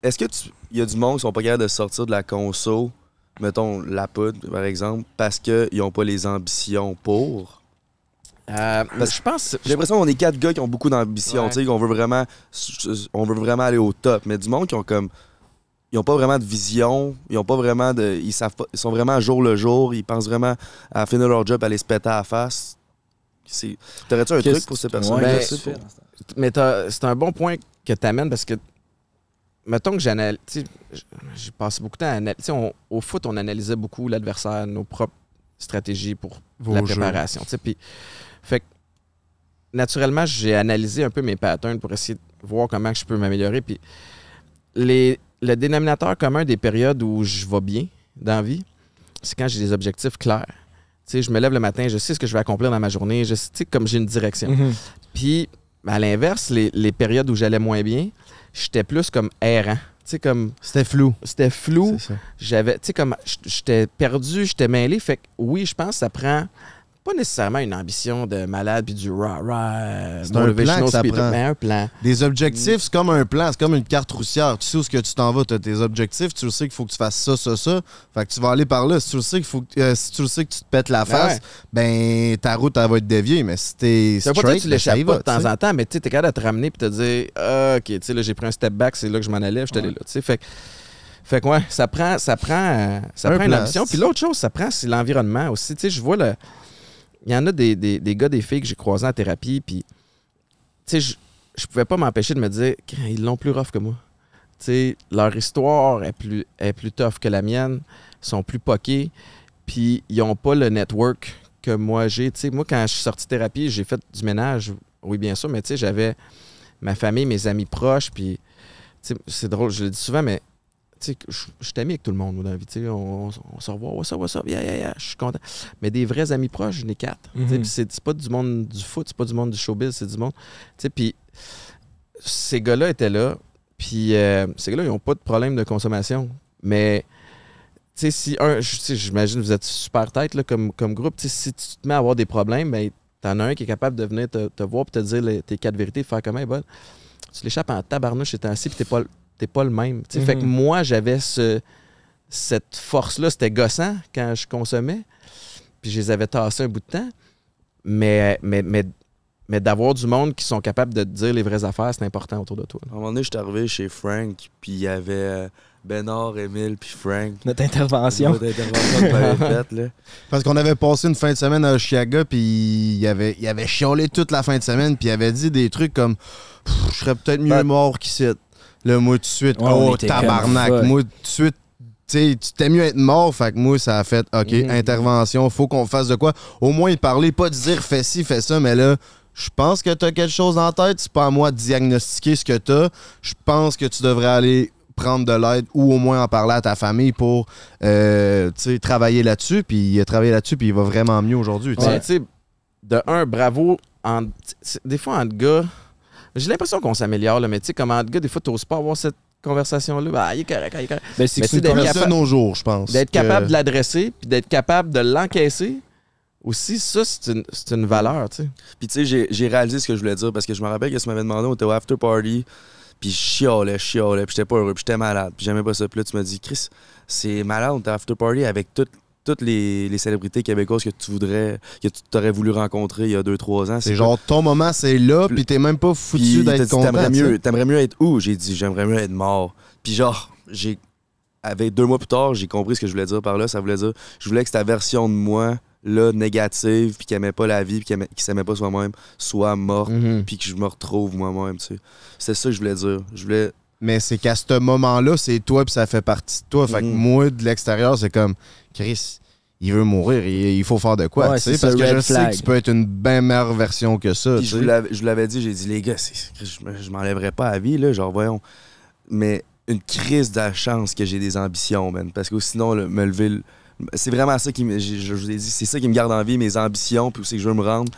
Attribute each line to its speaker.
Speaker 1: est-ce que il y a du monde qui sont pas capables de sortir de la conso, mettons la poudre, par exemple, parce qu'ils n'ont pas les ambitions pour?
Speaker 2: Je pense...
Speaker 1: J'ai l'impression qu'on est 4 gars qui ont beaucoup d'ambition,
Speaker 2: Ouais.
Speaker 1: tu sais, on veut vraiment aller au top. Mais du monde qui ont comme... Ils ont pas vraiment de vision, ils ont pas vraiment de... Ils sont vraiment jour le jour, ils pensent vraiment à finir leur job, à aller se péter à la face. T'aurais-tu un truc pour ces personnes-là?
Speaker 2: Ouais, mais c'est un bon point que tu amènes parce que, mettons que j'analyse. J'ai passé beaucoup de temps à analyser. Au foot, on analysait beaucoup l'adversaire, nos propres stratégies pour la préparation. Puis, fait que, naturellement, j'ai analysé un peu mes patterns pour essayer de voir comment je peux m'améliorer. Puis, le dénominateur commun des périodes où je vais bien dans la vie, c'est quand j'ai des objectifs clairs. T'sais, je me lève le matin, je sais ce que je vais accomplir dans ma journée, je sais comme j'ai une direction. Puis, à l'inverse, les périodes où j'allais moins bien, j'étais plus comme errant. Comme
Speaker 3: c'était flou.
Speaker 2: C'était flou.
Speaker 3: C'est ça.
Speaker 2: J'avais, comme j'étais perdu, j'étais mêlé. Fait que oui, je pense que ça prend pas nécessairement une ambition de malade puis du rah-rah,
Speaker 3: c'est un plan que ça
Speaker 2: speed,
Speaker 3: prend.
Speaker 2: mais un plan.
Speaker 3: Des objectifs, c'est comme un plan, c'est comme une carte roussière. Tu sais où ce que tu t'en vas, tu as tes objectifs, tu sais qu'il faut que tu fasses ça. Fait que tu vas aller par là. Si tu le sais si tu le sais que tu te pètes la face, ben ta route elle va être déviée, mais si t'es
Speaker 2: ça veut pas
Speaker 3: straight,
Speaker 2: dire que tu l'échappes pas de temps
Speaker 3: t'sais.
Speaker 2: en temps, mais tu es capable de te ramener et te dire OK, tu sais là j'ai pris un step back, c'est là que je m'en allais, je suis allé là, tu sais. Fait que ouais, ça prend une ambition. Puis l'autre chose, ça prend, c'est l'environnement aussi. Tu sais, je vois il y en a des gars, des filles que j'ai croisés en thérapie, puis tu sais, je pouvais pas m'empêcher de me dire ils l'ont plus rough que moi. Tu sais, leur histoire est plus tough que la mienne, ils sont plus poqués, puis ils ont pas le network que moi j'ai. Tu sais, moi, quand je suis sorti de thérapie, j'ai fait du ménage, oui, bien sûr, mais tu sais, j'avais ma famille, mes amis proches, puis tu sais, c'est drôle, je le dis souvent, mais tu sais, je suis ami avec tout le monde dans la vie. Tu sais, on se revoit, what's up, yeah, je suis content. Mais des vrais amis proches, j'en ai 4. Tu sais, puis c'est pas du monde du foot, c'est pas du monde du showbiz, c'est du monde. Tu sais, puis ces gars-là étaient là, puis ces gars-là, ils n'ont pas de problème de consommation. Mais, tu sais, j'imagine que vous êtes super tête là, comme groupe. Tu sais, si tu te mets à avoir des problèmes, ben, t'en as un qui est capable de venir te voir et te dire tes 4 vérités, de faire comme hey, tu l'échappes en tabarnouche et assis, puis t'es pas le même. Fait que moi, j'avais cette force-là. C'était gossant quand je consommais. Puis je les avais tassés un bout de temps. Mais d'avoir du monde qui sont capables de te dire les vraies affaires, c'est important autour de toi.
Speaker 1: À un moment donné, je suis arrivé chez Frank, puis il y avait Bénard, Émile, puis Frank.
Speaker 4: Notre intervention.
Speaker 1: Notre intervention que t'avais faite, là.
Speaker 3: Parce qu'on avait passé une fin de semaine à Oshiaga, puis il avait chiolé toute la fin de semaine, puis il avait dit des trucs comme je serais peut-être mieux mort qu'ici. Là, moi, tout de suite, tabarnak. Moi, tout de suite, tu sais, tu t'es mieux être mort. Fait que moi, ça a fait, OK, intervention, faut qu'on fasse de quoi. Au moins, il parlait pas de dire fais ci, fais ça, mais là, je pense que t'as quelque chose en tête. C'est pas à moi de diagnostiquer ce que t'as. Je pense que tu devrais aller prendre de l'aide ou au moins en parler à ta famille pour travailler là-dessus. Puis il a travaillé là-dessus, puis il va vraiment mieux aujourd'hui.
Speaker 2: Ouais, tu sais, de un, bravo. Des fois, entre gars, j'ai l'impression qu'on s'améliore, là, mais tu sais, comme entre gars, des fois, t'oses pas avoir cette conversation-là. Ben, il est correct.
Speaker 3: Ben, c'est comme ça de nos jours, je pense.
Speaker 2: D'être capable de l'adresser, puis d'être capable de l'encaisser. Aussi, ça, c'est une valeur, tu sais.
Speaker 1: Puis tu sais, j'ai réalisé ce que je voulais dire parce que je me rappelle que tu m'avais demandé, on était au after party, puis je chialais, puis j'étais pas heureux, puis j'étais malade, puis j'aimais pas ça. Puis là, tu m'as dit, Chris, c'est malade, on était after party avec toutes les célébrités québécoises que tu t'aurais voulu rencontrer il y a 2-3 ans.
Speaker 3: C'est genre, ton moment, c'est là, puis t'es même pas foutu d'être content.
Speaker 1: T'aimerais mieux être où? J'ai dit, j'aimerais mieux être mort. Puis genre, avec 2 mois plus tard, j'ai compris ce que je voulais dire par là. Ça voulait dire, je voulais que cette version de moi, là, négative, puis qui aimait pas la vie, puis qui s'aimait pas soi-même, soit morte, puis que je me retrouve moi-même, tu sais. C'est ça que je voulais dire.
Speaker 3: Mais c'est qu'à ce moment-là, c'est toi, puis ça fait partie de toi. Fait que moi, de l'extérieur, c'est comme, Chris, il veut mourir, il faut faire de quoi,
Speaker 4: ouais,
Speaker 3: tu sais, parce que je sais que tu peux être une bien meilleure version que ça.
Speaker 1: Puis je vous l'avais dit, j'ai dit, les gars, je m'enlèverai pas à vie, là, genre, voyons. Mais une crise de la chance que j'ai des ambitions, man, parce que sinon, me lever... C'est vraiment ça je vous ai dit, c'est ça qui me garde en vie, mes ambitions, puis où c'est que je veux me rendre.